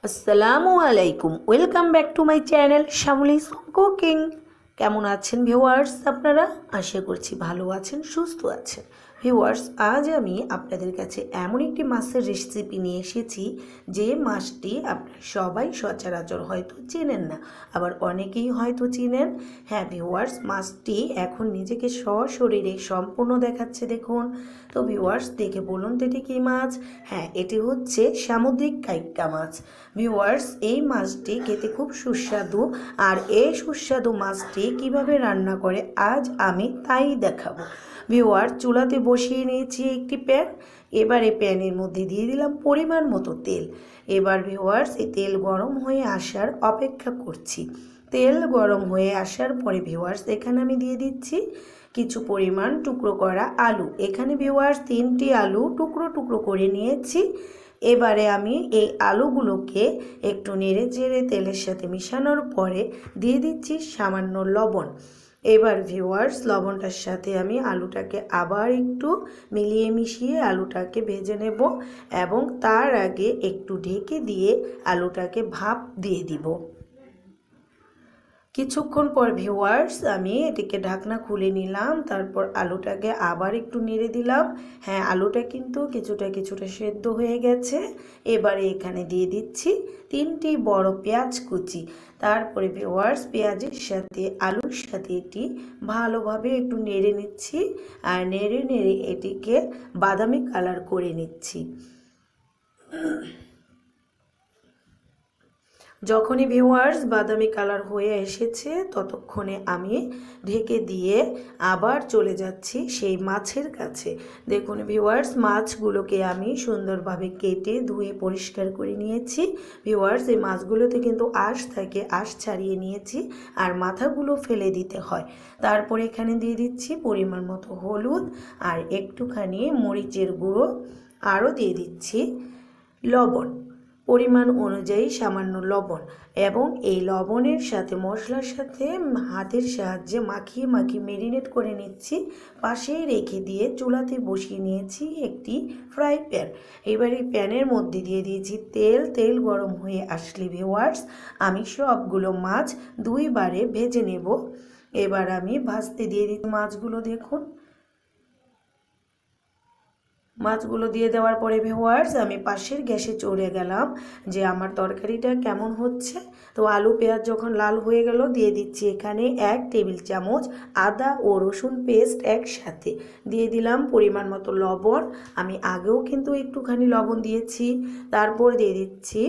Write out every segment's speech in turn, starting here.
আসসালামু আলাইকুম, welcome back to my channel Shyamli's cooking. কেমন আছেন ভিউয়ার্স আপনারা? আশা করছি ভালো আছেন, সুস্থ আছেন। ভিউয়ার্স, আজ আমি আপনাদের কাছে এমন একটি মাছের রেসিপি নিয়ে এসেছি যে মাছটি আপনারা সবাই সচরাচর হয়তো চেনেন না, আবার অনেকেই হয়তো চিনেন। হ্যাঁ ভিউয়ার্স, মাছটি এখন নিজেকে সশরীরে সম্পূর্ণ দেখাচ্ছে, দেখুন। তো ভিউয়ার্স, দেখে বলুন তো এটি কী মাছ? হ্যাঁ, এটি হচ্ছে সামুদ্রিক কাইক্কা মাছ। ভিউয়ার্স, এই মাছটি খেতে খুব সুস্বাদু, আর এই সুস্বাদু মাছটি কিভাবে রান্না করে আজ আমি তাই দেখাবো। ভিউয়ার, চুলাতে বসিয়ে নিয়েছি একটি প্যান। এবারে প্যানের মধ্যে দিয়ে দিলাম পরিমাণ মতো তেল। এবার ভিউয়ার্স, এই তেল গরম হয়ে আসার অপেক্ষা করছি। তেল গরম হয়ে আসার পরে ভিউয়ার্স, এখানে আমি দিয়ে দিচ্ছি কিছু পরিমাণ টুকরো করা আলু। এখানে ভিউয়ার্স 3টি আলু টুকরো টুকরো করে নিয়েছি। এবারে আমি এই আলুগুলোকে একটু নেড়ে চেড়ে তেলের সাথে মিশানোর পরে দিয়ে দিচ্ছি সামান্য লবণ। এবার ভিউয়ার্স, লবণটার সাথে আমি আলুটাকে আবার একটু মিলিয়ে মিশিয়ে আলুটাকে ভেজে নেব, এবং তার আগে একটু ঢেকে দিয়ে আলুটাকে ভাপ দিয়ে দিব। কিছুক্ষণ পর ভিউয়ার্স, আমি এটিকে ঢাকনা খুলে নিলাম, তারপর আলুটাকে আবার একটু নেড়ে দিলাম। হ্যাঁ, আলুটা কিন্তু কিছুটা সেদ্ধ হয়ে গেছে। এবারে এখানে দিয়ে দিচ্ছি 3টি বড় পেঁয়াজ কুচি। তারপরে ভিউয়ার্স, পেঁয়াজের সাথে আলুর সাথে এটি ভালোভাবে একটু নেড়ে নিচ্ছি, আর নেড়ে নেড়ে এটিকে বাদামি কালার করে নিচ্ছি। যখনই ভিউয়ার্স বাদামি কালার হয়ে এসেছে, ততক্ষণে আমি ঢেকে দিয়ে আবার চলে যাচ্ছি সেই মাছের কাছে। দেখুন ভিউয়ার্স, মাছগুলোকে আমি সুন্দরভাবে কেটে ধুয়ে পরিষ্কার করে নিয়েছি। ভিউয়ার্স, এই মাছগুলোতে কিন্তু আঁশ থাকে, আঁশ ছাড়িয়ে নিয়েছি, আর মাথাগুলো ফেলে দিতে হয়। তারপর এখানে দিয়ে দিচ্ছি পরিমাণ মতো হলুদ আর একটুখানি মরিচের গুঁড়ো, আরও দিয়ে দিচ্ছি লবণ, পরিমাণ অনুযায়ী সামান্য লবণ। এবং এই লবণের সাথে মশলার সাথে হাতের সাহায্যে মাখিয়ে মাখিয়ে মেরিনেট করে নিচ্ছি। পাশেই রেখে দিয়ে চুলাতে বসিয়ে নিয়েছি একটি ফ্রাই প্যান। এবার এই প্যানের মধ্যে দিয়ে দিয়েছি তেল। তেল গরম হয়ে আসলে ভিউয়ার্স, আমি সবগুলো মাছ 2বারে ভেজে নেব। এবার আমি ভাজতে দিয়ে দিচ্ছি মাছগুলো। দেখুন, মাছগুলো দিয়ে দেওয়ার পরে ভিউয়ার্স, আমি পাশের গ্যাসে চলে গেলাম যে আমার তরকারিটা কেমন হচ্ছে। তো আলু পেঁয়াজ যখন লাল হয়ে গেল, দিয়ে দিচ্ছি এখানে 1 টেবিল চামচ আদা ও রসুন পেস্ট একসাথে। দিয়ে দিলাম পরিমাণ মতো লবণ, আমি আগেও কিন্তু একটুখানি লবণ দিয়েছি। তারপর দিয়ে দিচ্ছি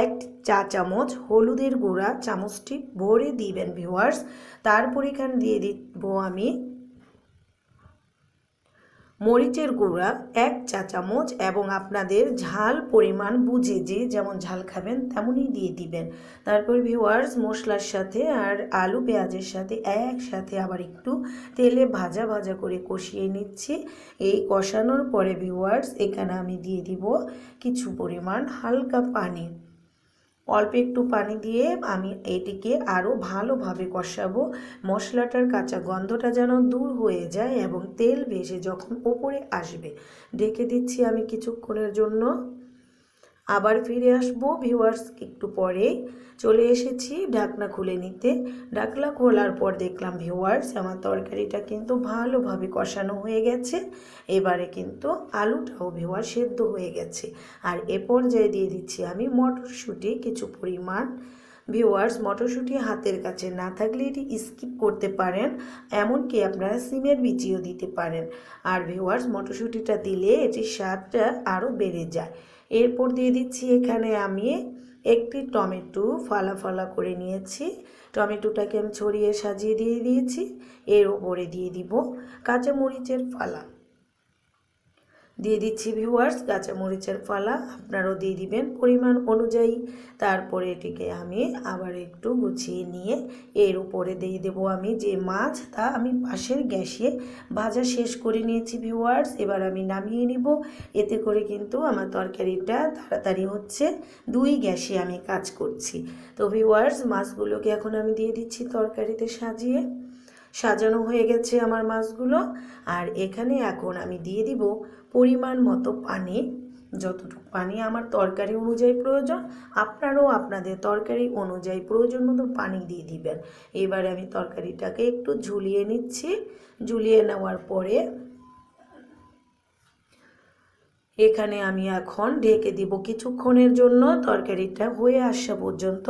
1 চা চামচ হলুদের গুঁড়া, চামচটি ভরে দিবেন ভিউয়ার্স। তারপর এখানে দিয়ে দিব আমি মরিচের গুঁড়া 1 চা চামচ, এবং আপনাদের ঝাল পরিমাণ বুঝে যে যেমন ঝাল খাবেন তেমনই দিয়ে দিবেন। তারপর ভিউয়ার্স, মশলার সাথে আর আলু পেঁয়াজের সাথে একসাথে আবার একটু তেলে ভাজা ভাজা করে কষিয়ে নিচ্ছি। এই কষানোর পরে ভিউয়ার্স, এখানে আমি দিয়ে দিব কিছু পরিমাণ হালকা পানি। অল্প একটু পানি দিয়ে আমি এটিকে আরও ভালোভাবে কষাবো। মশলাটার কাঁচা গন্ধটা যেন দূর হয়ে যায় এবং তেল ভেসে যখন ওপরে আসবে, ঢেকে দিচ্ছি আমি কিছুক্ষণের জন্য। আবার ফিরে আসবো ভিউয়ার্স, একটু পরে চলে এসেছি ঢাকনা খুলে নিতে। ঢাকনা খোলার পর দেখলাম ভিউয়ার্স, আমার তরকারিটা কিন্তু ভালোভাবে কষানো হয়ে গেছে। এবারে কিন্তু আলুটাও ভিউয়ার্স সেদ্ধ হয়ে গেছে। আর এ পর্যায়ে দিয়ে দিচ্ছি আমি মটরশুঁটি কিছু পরিমাণ। ভিউয়ার্স, মটরশুঁটি হাতের কাছে না থাকলে এটি স্কিপ করতে পারেন, এমনকি আপনারা সিমের বিচিও দিতে পারেন। আর ভিউয়ার্স, মটরশুঁটিটা দিলে এটির স্বাদটা আরও বেড়ে যায়। এরপর দিয়ে দিচ্ছি এখানে আমি একটি টমেটো ফালা ফালা করে নিয়েছি। টমেটোটাকে আমি ছড়িয়ে সাজিয়ে দিয়ে দিয়েছি। এর উপরে দিয়ে দিব কাঁচামরিচের ফালা। দিয়ে দিচ্ছি ভিউয়ার্স কাঁচামরিচের ফালা, আপনারাও দিয়ে দিবেন পরিমাণ অনুযায়ী। তারপরে এটিকে আমি আবার একটু গুছিয়ে নিয়ে এর উপরে দিয়ে দেবো আমি যে মাছ, তা আমি পাশের গ্যাসে ভাজা শেষ করে নিয়েছি ভিউয়ার্স। এবার আমি নামিয়ে নিব। এতে করে কিন্তু আমার তরকারিটা তাড়াতাড়ি হচ্ছে, 2 গ্যাসে আমি কাজ করছি। তো ভিউয়ার্স, মাছগুলোকে এখন আমি দিয়ে দিচ্ছি তরকারিতে সাজিয়ে। সাজানো হয়ে গেছে আমার মাছগুলো। আর এখানে এখন আমি দিয়ে দিব পরিমাণ মতো পানি। যতটুকু পানি আমার তরকারি অনুযায়ী প্রয়োজন, আপনারাও আপনাদের তরকারি অনুযায়ী প্রয়োজন মতো পানি দিয়ে দিবেন। এবারে আমি তরকারিটাকে একটু ঝুলিয়ে নিচ্ছি। ঝুলিয়ে নেওয়ার পরে এখানে আমি এখন ঢেকে দিব কিছুক্ষণের জন্য, তরকারিটা হয়ে আসা পর্যন্ত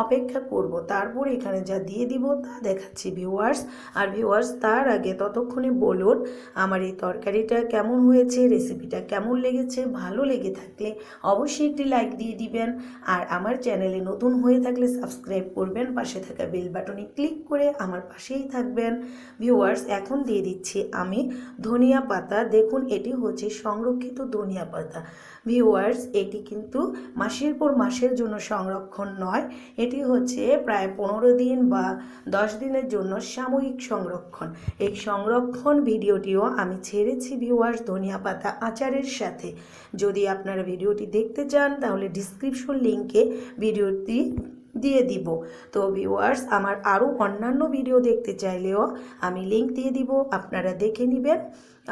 অপেক্ষা করব। তারপর এখানে যা দিয়ে দিব তা দেখাচ্ছি ভিউয়ার্স। আর ভিউয়ার্স, তার আগে ততক্ষণে বলুন আমার এই তরকারিটা কেমন হয়েছে, রেসিপিটা কেমন লেগেছে। ভালো লেগে থাকলে অবশ্যই একটি লাইক দিয়ে দিবেন, আর আমার চ্যানেলে নতুন হয়ে থাকলে সাবস্ক্রাইব করবেন, পাশে থাকা বেল বাটনে ক্লিক করে আমার পাশেই থাকবেন। ভিউয়ার্স, এখন দিয়ে দিচ্ছি আমি ধনিয়া পাতা। দেখুন, এটি হচ্ছে সংরক্ষিত ধনিয়া পাতা। ভিউয়ার্স, এটি কিন্তু মাসের পর মাসের জন্য সংরক্ষণ নয়, এটি হচ্ছে প্রায় 15 দিন বা 10 দিনের জন্য সাময়িক সংরক্ষণ। এই সংরক্ষণ ভিডিওটিও আমি ছেড়েছি ভিউয়ার্স ধনিয়া পাতা আচারের সাথে। যদি আপনারা ভিডিওটি দেখতে চান তাহলে ডিসক্রিপশন লিঙ্কে ভিডিওটি দিয়ে দিব। তো ভিউয়ার্স, আমার আরও অন্যান্য ভিডিও দেখতে চাইলেও আমি লিঙ্ক দিয়ে দিব, আপনারা দেখে নেবেন।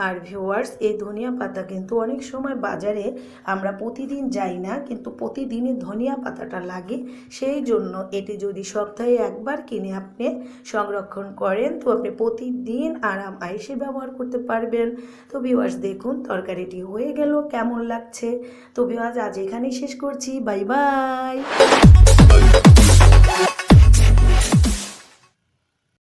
আর ভিউয়ার্স, এই ধনিয়া পাতা কিন্তু অনেক সময় বাজারে আমরা প্রতিদিন যাই না, কিন্তু প্রতিদিনই ধনিয়া পাতাটা লাগে। সেই জন্য এটি যদি সপ্তাহে একবার কিনে আপনি সংরক্ষণ করেন তো আপনি প্রতিদিন আরাম আয়েসে ব্যবহার করতে পারবেন। তো ভিউয়ার্স, দেখুন তরকারিটি হয়ে গেল, কেমন লাগছে। তো ভিউয়ার্স, আজ এখানেই শেষ করছি। Bye bye.